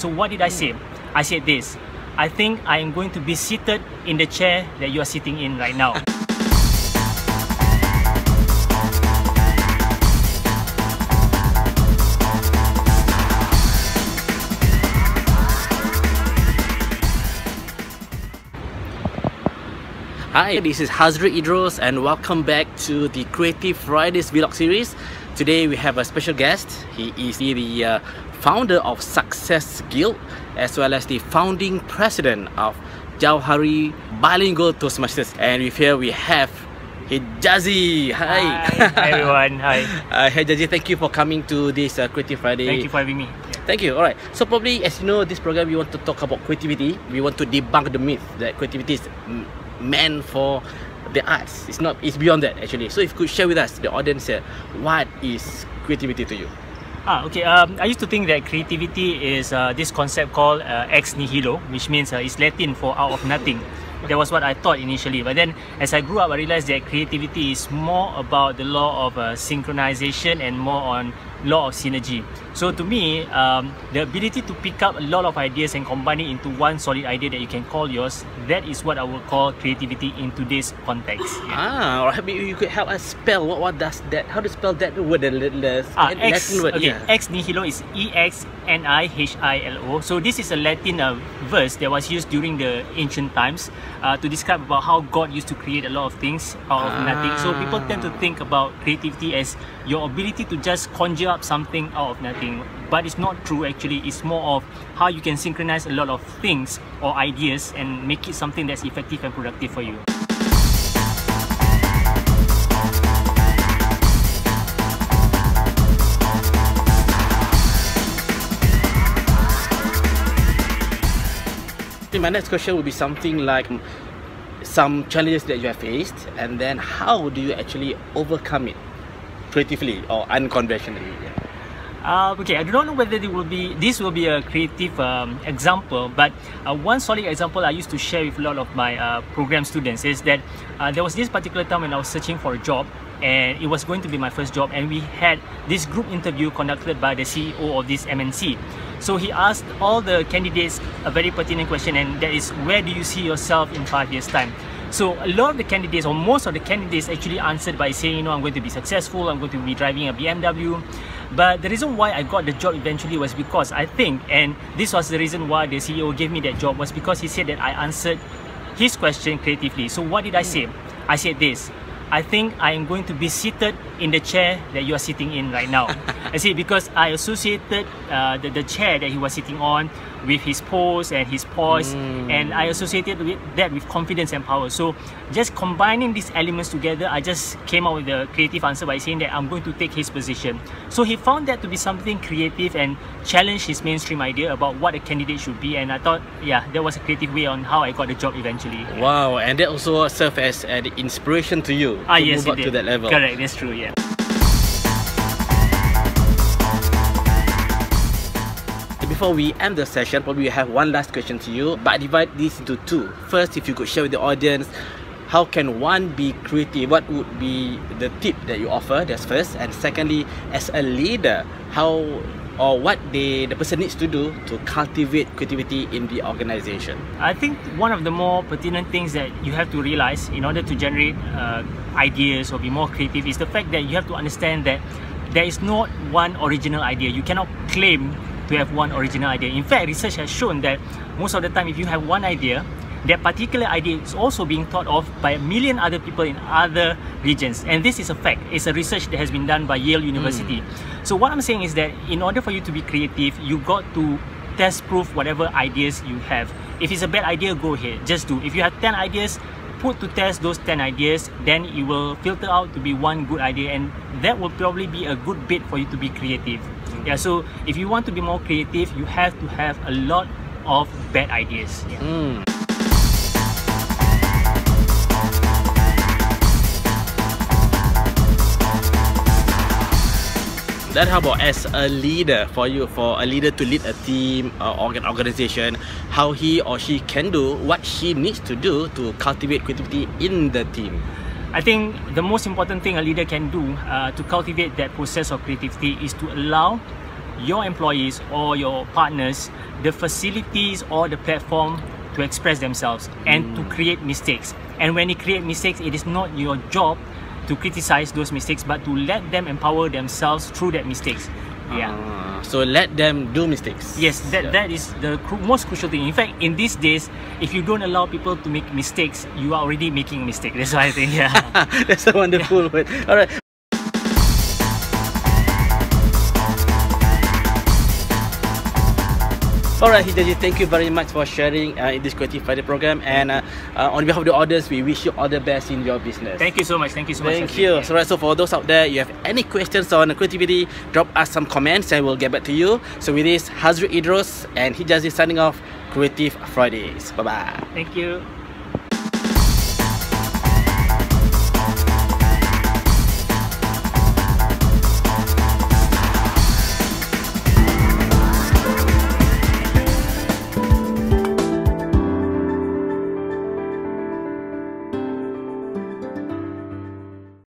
So what did I say? I said this: I think I am going to be seated in the chair that you are sitting in right now. Hi, this is Hazriq Idrus and welcome back to the Creative Fridays vlog series. Today we have a special guest. He is the founder of Success Guild as well as the founding president of Jauhari Bilingual Toastmasters. And with here we have Hijazi. Hi. Hi everyone. Hi. Hijazi, thank you for coming to this Creative Friday. Thank you for having me. Thank you. Alright, so probably as you know, this program we want to talk about creativity. We want to debunk the myth that creativity is meant for the arts. It's beyond that actually. So if you could share with us, the audience here, what is creativity to you? Okay. I used to think that creativity is this concept called exnihilo, which means it's Latin for out of nothing. That was what I thought initially, but then as I grew up I realized that creativity is more about the law of synchronization and more on law of synergy. So to me, the ability to pick up a lot of ideas and combine it into one solid idea that you can call yours, that is what I would call creativity in today's context. Alright, maybe you could help us spell what does that, how to spell that word, the Latin word. Okay, ex nihilo is exnihilo. So this is a Latin verse that was used during the ancient times to describe about how God used to create a lot of things out of nothing. So people tend to think about creativity as your ability to just conjure up something out of nothing, but it's not true actually. It's more of how you can synchronize a lot of things or ideas and make it something that's effective and productive for you. My next question would be something like some challenges that you have faced, and then how do you actually overcome it creatively or unconventionally? Okay, I do not know whether this will be a creative example, but one solid example I used to share with a lot of my program students is that there was this particular time when I was searching for a job, and it was going to be my first job, and we had this group interview conducted by the CEO of this MNC. So he asked all the candidates a very pertinent question, and that is, where do you see yourself in 5 years' time? So a lot of the candidates, or most of the candidates, actually answered by saying, you know, I'm going to be successful, I'm going to be driving a BMW. But the reason why I got the job eventually was because I think, and this was the reason why the CEO gave me that job, was because he said that I answered his question creatively. So what did I say? I said this: I think I am going to be seated in the chair that you are sitting in right now. I see, because I associated the chair that he was sitting on with his pose and his poise, and I associated that with confidence and power. So just combining these elements together, I just came out with a creative answer by saying that I'm going to take his position. So he found that to be something creative and challenged his mainstream idea about what a candidate should be, and I thought, yeah, that was a creative way on how I got the job eventually. Wow, and that also served as an inspiration to you to yes, move up to that level. Correct, that's true, yeah. Before we end the session, probably we have one last question to you, but I divide this into two. First, if you could share with the audience, how can one be creative? What would be the tip that you offer? That's first. And secondly, as a leader, how or what the person needs to do to cultivate creativity in the organization? I think one of the more pertinent things that you have to realize in order to generate ideas or be more creative is the fact that you have to understand that there is not one original idea. You cannot claim to have one original idea. In fact, research has shown that most of the time, if you have one idea, that particular idea is also being thought of by a million other people in other regions. And this is a fact. It's a research that has been done by Yale University. So what I'm saying is that in order for you to be creative, you got to test-proof whatever ideas you have. If it's a bad idea, go ahead, just do. If you have 10 ideas, put to test those 10 ideas, then it will filter out to be one good idea, and that will probably be a good bait for you to be creative. Yeah, so if you want to be more creative, you have to have a lot of bad ideas. Then how about as a leader, for a leader to lead a team or an organization, how he or she can do what she needs to do to cultivate creativity in the team? I think the most important thing a leader can do to cultivate that process of creativity is to allow your employees or your partners the facilities or the platform to express themselves and to create mistakes. And when you create mistakes, it is not your job to criticize those mistakes, but to let them empower themselves through that mistakes. So let them do mistakes. Yes, that is the most crucial thing. In fact, in these days, if you don't allow people to make mistakes, you are already making a mistake. That's why I think, That's a wonderful word. All right. Alright, Hijazi, thank you very much for sharing in this Creative Friday program. And on behalf of the audience, we wish you all the best in your business. Thank you so much. Thank you so much. Thank you. So for those out there, you have any questions on creativity, drop us some comments and we'll get back to you. So with this, Hazriq Idrus and Hijazi signing off, Creative Fridays. Bye-bye. Thank you.